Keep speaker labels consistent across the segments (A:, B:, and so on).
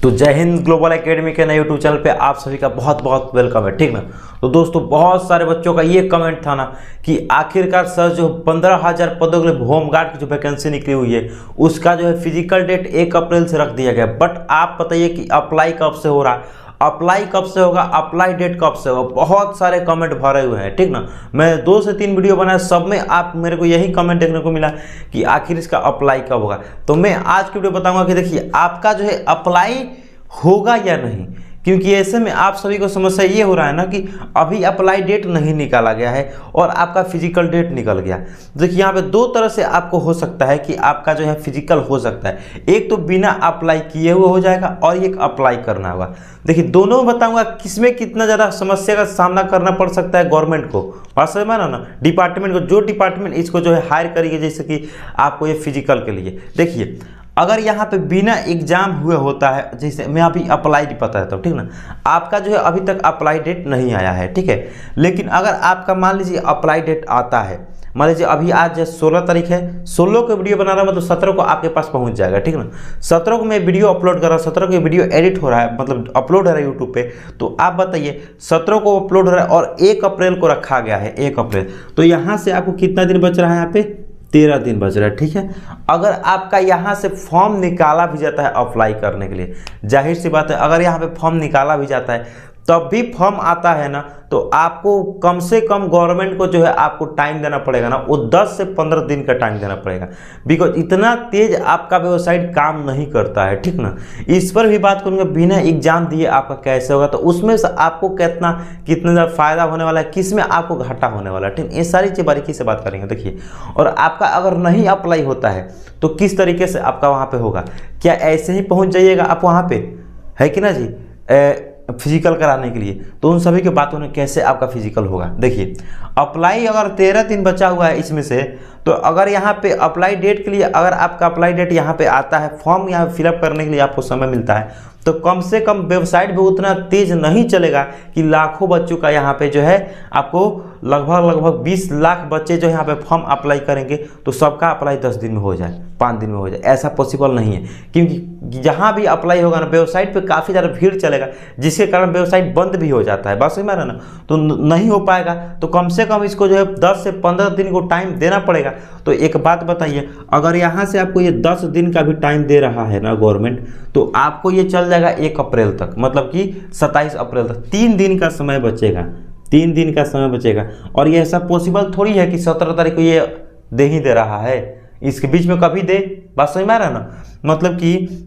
A: तो जय Hind global academy के नए यूट्यूब चैनल पे आप सभी का बहुत बहुत वेलकम है। ठीक ना। तो दोस्तों बहुत सारे बच्चों का ये कमेंट था ना कि आखिरकार सर जो 15,000 पदों के लिए होमगार्ड की जो वैकेंसी निकली हुई है उसका जो है फिजिकल डेट 1 अप्रैल से रख दिया गया। बट आप बताइए कि अप्लाई कब से हो रहा है, अप्लाई कब से होगा, अप्लाई डेट कब से होगा। बहुत सारे कमेंट भरे हुए हैं। ठीक ना। मैं 2 से 3 वीडियो बनाया, सब में आप मेरे को यही कमेंट देखने को मिला कि आखिर इसका अप्लाई कब होगा। तो मैं आज की वीडियो बताऊंगा कि देखिए आपका जो है अप्लाई होगा या नहीं, क्योंकि ऐसे में आप सभी को समस्या ये हो रहा है ना कि अभी अप्लाई डेट नहीं निकाला गया है और आपका फिजिकल डेट निकल गया। देखिए यहाँ पे 2 तरह से आपको हो सकता है कि आपका जो है फिजिकल हो सकता है। एक तो बिना अप्लाई किए हुए हो जाएगा और एक अप्लाई करना होगा। देखिए दोनों में बताऊंगा किसमें कितना ज़्यादा समस्या का सामना करना पड़ सकता है गवर्नमेंट को, बात समझ में ना, डिपार्टमेंट को, जो डिपार्टमेंट इसको जो है हायर करेगी जैसे कि आपको ये फिजिकल के लिए। देखिए अगर यहाँ पे बिना एग्जाम हुए होता है, जैसे मैं अभी अप्लाई बताता हूँ, ठीक ना, आपका जो है अभी तक अप्लाई डेट नहीं आया है, ठीक है। लेकिन अगर आपका मान लीजिए अप्लाई डेट आता है, मान लीजिए अभी आज 16 तारीख है, 16 को वीडियो बना रहा हूँ, मतलब 17 को आपके पास पहुँच जाएगा, ठीक ना। 17 को मैं वीडियो अपलोड कर रहा हूँ, 17 को वीडियो एडिट हो रहा है, मतलब अपलोड हो रहा है यूट्यूब पे। तो आप बताइए 17 को अपलोड हो रहा है और 1 अप्रैल को रखा गया है, 1 अप्रैल। तो यहाँ से आपको कितना दिन बच रहा है, यहाँ पे 13 दिन बच रहा है, ठीक है। अगर आपका यहाँ से फॉर्म निकाला भी जाता है अप्लाई करने के लिए, जाहिर सी बात है अगर यहाँ पे फॉर्म निकाला भी जाता है तब भी फॉर्म आता है ना, तो आपको कम से कम गवर्नमेंट को जो है आपको टाइम देना पड़ेगा ना, वो 10 से 15 दिन का टाइम देना पड़ेगा। बिकॉज इतना तेज आपका वेबसाइट काम नहीं करता है, ठीक ना। इस पर भी बात करूँगा बिना एग्जाम दिए आपका कैसे होगा, तो उसमें से आपको कितना ज़्यादा फायदा होने वाला है, किस में आपको घाटा होने वाला है, ठीक। ये सारी चीज़ बारीकी से बात करेंगे। देखिए और आपका अगर नहीं अप्लाई होता है तो किस तरीके से आपका वहाँ पर होगा, क्या ऐसे ही पहुँच जाइएगा आप वहाँ पर, है कि ना जी, फिजिकल कराने के लिए। तो उन सभी के बातों में कैसे आपका फिजिकल होगा। देखिए अप्लाई अगर 13 दिन बचा हुआ है इसमें से, तो अगर यहाँ पे अप्लाई डेट के लिए अगर आपका अप्लाई डेट यहाँ पे आता है, फॉर्म यहाँ फिलअप करने के लिए आपको समय मिलता है, तो कम से कम वेबसाइट भी उतना तेज नहीं चलेगा कि लाखों बच्चों का यहाँ पे जो है आपको लगभग 20 लाख बच्चे जो यहाँ पे फॉर्म अप्लाई करेंगे तो सबका अप्लाई 10 दिन में हो जाए, 5 दिन में हो जाए, ऐसा पॉसिबल नहीं है। क्योंकि जहाँ भी अप्लाई होगा ना वेबसाइट पे काफ़ी ज़्यादा भीड़ चलेगा, जिसके कारण वेबसाइट बंद भी हो जाता है, बस में ना, तो नहीं हो पाएगा। तो कम से कम इसको जो है 10 से 15 दिन को टाइम देना पड़ेगा। तो एक बात बताइए, अगर यहाँ से आपको ये 10 दिन का भी टाइम दे रहा है ना गवर्नमेंट, तो आपको ये चल जाएगा 1 अप्रैल तक, मतलब कि 27 अप्रैल तक 3 दिन का समय बचेगा, 3 दिन का समय बचेगा। और ये ऐसा पॉसिबल थोड़ी है कि 17 तारीख को ये दे ही दे रहा है, इसके बीच में कभी दे, बात समझ में आ रहा है ना। मतलब कि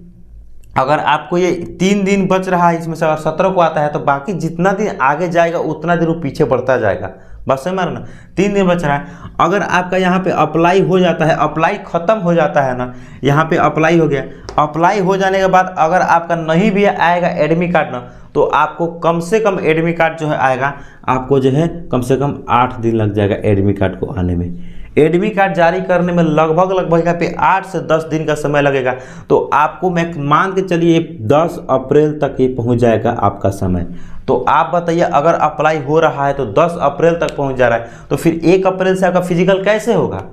A: अगर आपको ये 3 दिन बच रहा है, इसमें से अगर 17 को आता है तो बाकी जितना दिन आगे जाएगा उतना दिन वो पीछे बढ़ता जाएगा, बस समझ में ना। 3 दिन बच रहा है। अगर आपका यहाँ पे अप्लाई हो जाता है, अप्लाई ख़त्म हो जाता है ना, यहाँ पे अप्लाई हो गया, अप्लाई हो जाने के बाद अगर आपका नहीं भी आएगा एडमिट कार्ड ना, तो आपको कम से कम एडमिट कार्ड जो है आएगा, आपको जो है कम से कम 8 दिन लग जाएगा एडमिट कार्ड को आने में। एडमिट कार्ड जारी करने में लगभग यहाँ पे 8 से 10 दिन का समय लगेगा। तो आपको मैं मान के चलिए 10 अप्रैल तक ये पहुंच जाएगा आपका समय। तो आप बताइए अगर अप्लाई हो रहा है तो 10 अप्रैल तक पहुंच जा रहा है, तो फिर 1 अप्रैल से आपका फिजिकल कैसे होगा,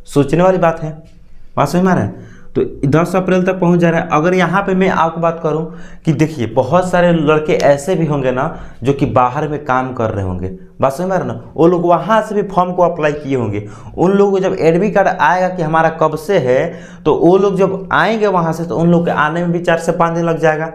A: सोचने वाली बात है, बात समझ में आ रहा है। तो 10 अप्रैल तक पहुंच जा रहा है। अगर यहाँ पे मैं आपको बात करूं कि देखिए बहुत सारे लड़के ऐसे भी होंगे ना जो कि बाहर में काम कर रहे होंगे, बात समझ में आ रहा है ना, वो लोग वहाँ से भी फॉर्म को अप्लाई किए होंगे। उन लोगों को जब एडमिट कार्ड आएगा कि हमारा कब से है, तो वो लोग जब आएंगे वहाँ से तो उन लोग के आने में भी 4 से 5 दिन लग जाएगा,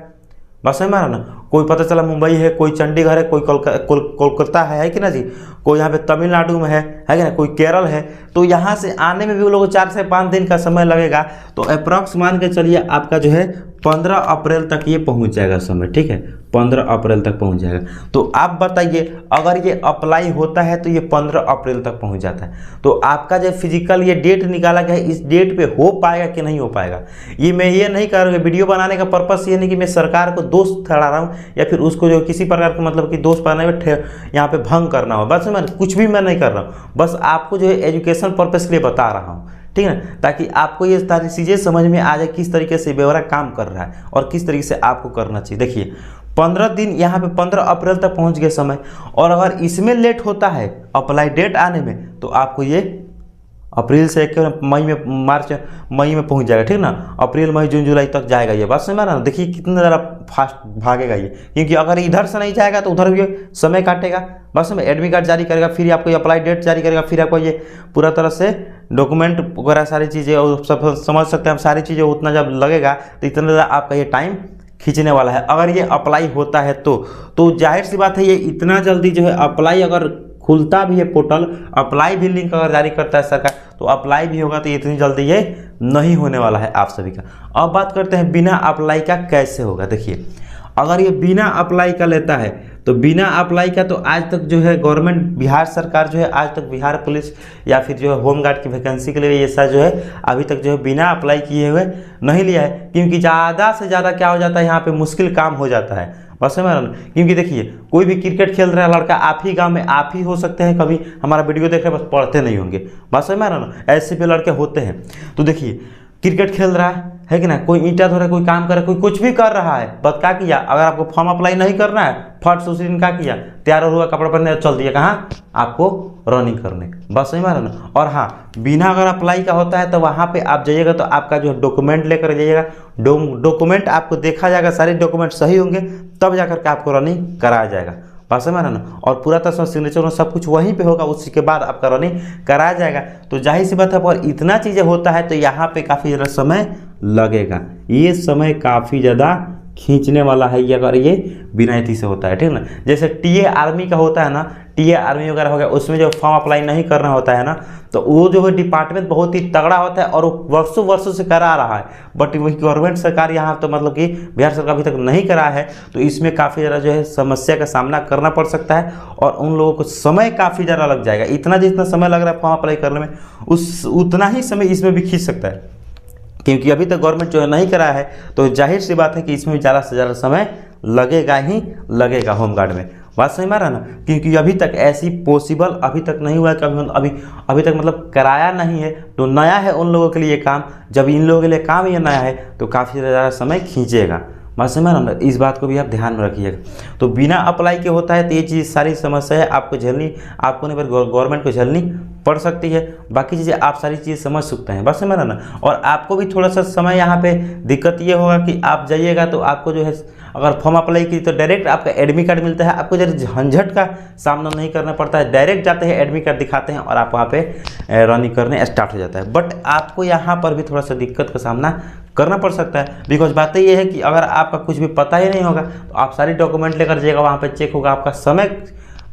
A: बस समझ में आ रहा ना। कोई पता चला मुंबई है, कोई चंडीगढ़ है, कोई कोलकाता है कि ना जी, कोई यहाँ पे तमिलनाडु में है कि ना, कोई केरल है। तो यहाँ से आने में भी वो लोगों को 4 से 5 दिन का समय लगेगा। तो अप्रॉक्स मान के चलिए आपका जो है 15 अप्रैल तक ये पहुँच जाएगा समय, ठीक है, 15 अप्रैल तक पहुँच जाएगा। तो आप बताइए अगर ये अप्लाई होता है तो ये 15 अप्रैल तक पहुँच जाता है, तो आपका जो फिजिकल ये डेट निकाला गया है, इस डेट पे हो पाएगा कि नहीं हो पाएगा। ये मैं ये नहीं कर रहा हूँ, वीडियो बनाने का पर्पस ये नहीं कि मैं सरकार को दोष ठहरा रहा हूँ या फिर उसको जो किसी प्रकार का मतलब कि दोष पाने में यहाँ पे भंग करना हो, बस मैं कुछ भी मैं नहीं कर रहा हूँ, बस आपको जो है एजुकेशन पर्पस के लिए बता रहा हूँ, ठीक है, ताकि आपको ये सारी चीज़ें समझ में आ जाए किस तरीके से ब्यौरा काम कर रहा है और किस तरीके से आपको करना चाहिए। देखिए 15 दिन यहाँ पे 15 अप्रैल तक पहुँच गए समय, और अगर इसमें लेट होता है अप्लाई डेट आने में तो आपको ये अप्रैल से एक मई में मई में पहुंच जाएगा, ठीक ना। अप्रैल मई जून जुलाई तक जाएगा ये, बात समझ में आ रहा है ना। देखिए कितना ज़्यादा फास्ट भागेगा ये, क्योंकि अगर इधर से नहीं जाएगा तो उधर भी समय काटेगा। बस में एडमिट कार्ड जारी करेगा, फिर आपको अप्लाई डेट जारी करेगा, फिर आपको ये पूरा तरह से डॉक्यूमेंट वगैरह सारी चीज़ें, और सब समझ सकते हैं हम, सारी चीज़ें उतना जब लगेगा तो इतना ज़्यादा आपका ये टाइम खींचने वाला है। अगर ये अप्लाई होता है तो जाहिर सी बात है ये इतना जल्दी जो है अप्लाई, अगर खुलता भी है पोर्टल, अप्लाई भी लिंक अगर जारी करता है सरकार तो अप्लाई भी होगा, तो इतनी जल्दी ये नहीं होने वाला है आप सभी का। अब बात करते हैं बिना अप्लाई का कैसे होगा। देखिए अगर ये बिना अप्लाई का लेता है तो बिना अप्लाई का तो आज तक जो है गवर्नमेंट बिहार सरकार जो है आज तक बिहार पुलिस या फिर जो है होमगार्ड की वैकेंसी के लिए ऐसा जो है अभी तक जो है बिना अप्लाई किए हुए नहीं लिया है, क्योंकि ज़्यादा से ज़्यादा क्या हो जाता है यहाँ पे मुश्किल काम हो जाता है, बस समझ रहे हो। क्योंकि देखिए कोई भी क्रिकेट खेल रहा है लड़का, आप ही गांव में आप ही हो सकते हैं, कभी हमारा वीडियो देख रहे हैं बस पढ़ते नहीं होंगे, बस समझ रहे हो ना, ऐसे भी लड़के होते हैं। तो देखिए क्रिकेट खेल रहा है कि ना, कोई ईंटा धो रहा है, कोई काम कर रहा है, कोई कुछ भी कर रहा है, बस क्या किया, अगर आपको फॉर्म अप्लाई नहीं करना है फट से उसी दिन क्या किया, तैयार हुआ कपड़ा पहनने चल दिया कहाँ, आपको रनिंग करने, बस सही मारा ना। और हाँ बिना अगर अप्लाई का होता है तो वहाँ पे आप जाइएगा तो आपका जो डॉक्यूमेंट लेकर जाइएगा, डॉक्यूमेंट आपको देखा जाएगा, सारे डॉक्यूमेंट सही होंगे तब जाकर के आपको रनिंग कराया जाएगा, बस समझ ना। और पूरा तरह सिग्नेचर सब कुछ वहीं पे होगा, उसी के बाद आपका रनिंग कराया जाएगा। तो जाहिर सी बात है पर इतना चीज़ें होता है तो यहाँ पे काफ़ी ज़्यादा समय लगेगा, ये समय काफ़ी ज़्यादा खींचने वाला है ये, अगर ये बिना इति से होता है, ठीक ना। जैसे टीए आर्मी का होता है ना, टीए आर्मी वगैरह हो गया, उसमें जो फॉर्म अप्लाई नहीं करना होता है ना, तो वो जो है डिपार्टमेंट बहुत ही तगड़ा होता है और वर्षों वर्षों से करा रहा है, बट वही गवर्नमेंट सरकार यहाँ तो मतलब कि बिहार सरकार अभी तक नहीं करा है, तो इसमें काफ़ी ज़्यादा जो है समस्या का सामना करना पड़ सकता है और उन लोगों को समय काफ़ी ज़्यादा लग जाएगा। इतना जितना समय लग रहा है फॉर्म अप्लाई करने में उतना ही समय इसमें भी खींच सकता है, क्योंकि अभी तक गवर्नमेंट जो है नहीं करा है, तो जाहिर सी बात है कि इसमें ज़्यादा से ज़्यादा समय लगेगा ही लगेगा होमगार्ड में, बात सही मारा ना। क्योंकि अभी तक ऐसी पॉसिबल अभी तक नहीं हुआ है, कभी अभी तक मतलब कराया नहीं है, तो नया है उन लोगों के लिए काम, जब इन लोगों के लिए काम ये नया है तो काफ़ी ज़्यादा समय खींचेगा, बात समझ रहा ना। इस बात को भी आप ध्यान में रखिएगा। तो बिना अप्लाई के होता है तो ये चीज़ सारी समस्या है आपको झेलनी, आपको नहीं पर गवर्नमेंट को झेलनी पड़ सकती है, बाकी चीज़ें आप सारी चीज़ें समझ सकते हैं, बस समझ रहा ना। और आपको भी थोड़ा सा समय यहाँ पे दिक्कत ये होगा कि आप जाइएगा तो आपको जो है अगर फॉर्म अप्लाई की तो डायरेक्ट आपका एडमिट कार्ड मिलता है, आपको जरा झंझट का सामना नहीं करना पड़ता है, डायरेक्ट जाते हैं एडमिट कार्ड दिखाते हैं और आप वहाँ पे रनिंग करने स्टार्ट हो जाता है। बट आपको यहाँ पर भी थोड़ा सा दिक्कत का सामना करना पड़ सकता है, बिकॉज बात ये है कि अगर आपका कुछ भी पता ही नहीं होगा तो आप सारी डॉक्यूमेंट लेकर जाइएगा, वहाँ पे चेक होगा, आपका समय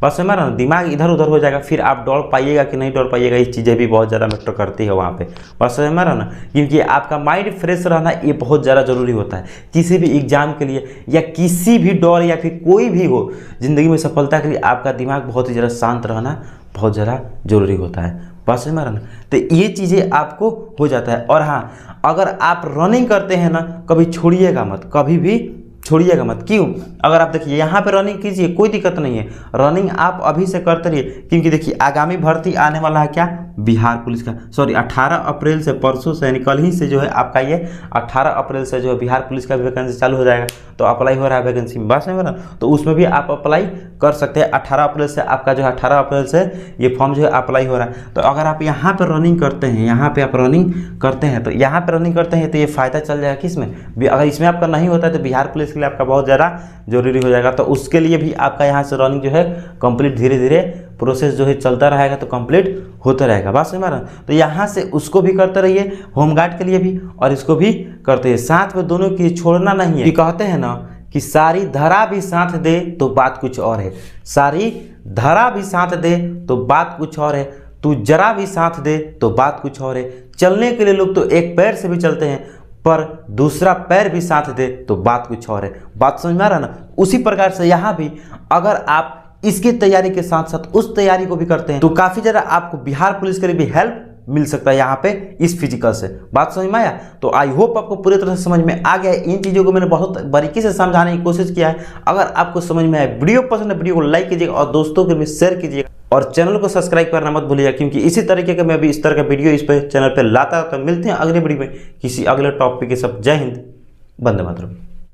A: बस समझ रहा ना, दिमाग इधर उधर हो जाएगा, फिर आप दौड़ पाइएगा कि नहीं दौड़ पाइएगा, ये चीज़ें भी बहुत ज़्यादा मैटर करती है वहाँ पे, बस समझ रहा ना। क्योंकि आपका माइंड फ्रेश रहना ये बहुत ज़्यादा ज़रूरी होता है किसी भी एग्जाम के लिए या किसी भी दौर या फिर कोई भी हो ज़िंदगी में सफलता के लिए, आपका दिमाग बहुत ही ज़्यादा शांत रहना बहुत ज़्यादा ज़रूरी होता है, बस समझ रहा ना। तो ये चीज़ें आपको हो जाता है। और हाँ अगर आप रनिंग करते हैं ना, कभी छोड़िएगा मत, कभी भी छोड़िएगा मत। क्यों? अगर आप देखिए यहाँ पे रनिंग कीजिए, कोई दिक्कत नहीं है, रनिंग आप अभी से करते रहिए, क्योंकि देखिए आगामी भर्ती आने वाला है क्या, बिहार पुलिस का, सॉरी 18 अप्रैल से, परसों से यानी कल ही से जो है आपका ये 18 अप्रैल से जो है बिहार पुलिस का भी वैकेंसी चालू हो जाएगा, तो अप्लाई हो रहा है वैकेंसी में, बस है ना। तो उसमें भी आप अप्लाई कर सकते हैं। 18 अप्रैल से आपका जो है 18 अप्रैल से ये फॉर्म जो है अप्लाई हो रहा है। तो अगर आप यहाँ पर रनिंग करते हैं, यहाँ पे आप रनिंग करते हैं, तो यहाँ पर रनिंग करते हैं तो ये फ़ायदा चल जाएगा किसमें, अगर इसमें आपका नहीं होता है तो बिहार पुलिस के लिए आपका बहुत ज़्यादा जरूरी हो जाएगा। तो उसके लिए भी आपका यहाँ से रनिंग जो है कंप्लीट धीरे धीरे प्रोसेस जो है चलता रहेगा, तो कंप्लीट होता रहेगा, बात समझ रहे हैं। तो यहाँ से उसको भी करते रहिए, होमगार्ड के लिए भी और इसको भी करते हैं, साथ में दोनों की छोड़ना नहीं है। कहते हैं ना कि सारी धरा भी साथ दे तो बात कुछ और है, सारी धरा भी साथ दे तो बात कुछ और है, तू जरा भी साथ दे तो बात कुछ और है। चलने के लिए लोग तो एक पैर से भी चलते हैं, पर दूसरा पैर भी साथ दे तो बात कुछ और है, बात समझ में आ रहा ना। उसी प्रकार से यहाँ भी अगर आप इसकी तैयारी के साथ साथ उस तैयारी को भी करते हैं तो काफ़ी ज़्यादा आपको बिहार पुलिस के लिए भी हेल्प मिल सकता है यहाँ पे इस फिजिकल से, बात समझ में आया। तो आई होप आपको पूरी तरह से समझ में आ गया। इन चीज़ों को मैंने बहुत बारीकी से समझाने की कोशिश किया है। अगर आपको समझ में आया, वीडियो पसंद है, वीडियो को लाइक कीजिएगा और दोस्तों के भी शेयर कीजिएगा और चैनल को सब्सक्राइब करना मत भूलिएगा, क्योंकि इसी तरीके का मैं भी इस तरह का वीडियो इस पर चैनल पर लाता। तो मिलते हैं अगले वीडियो में किसी अगले टॉपिक के सब। जय हिंद, वंदे मातरम।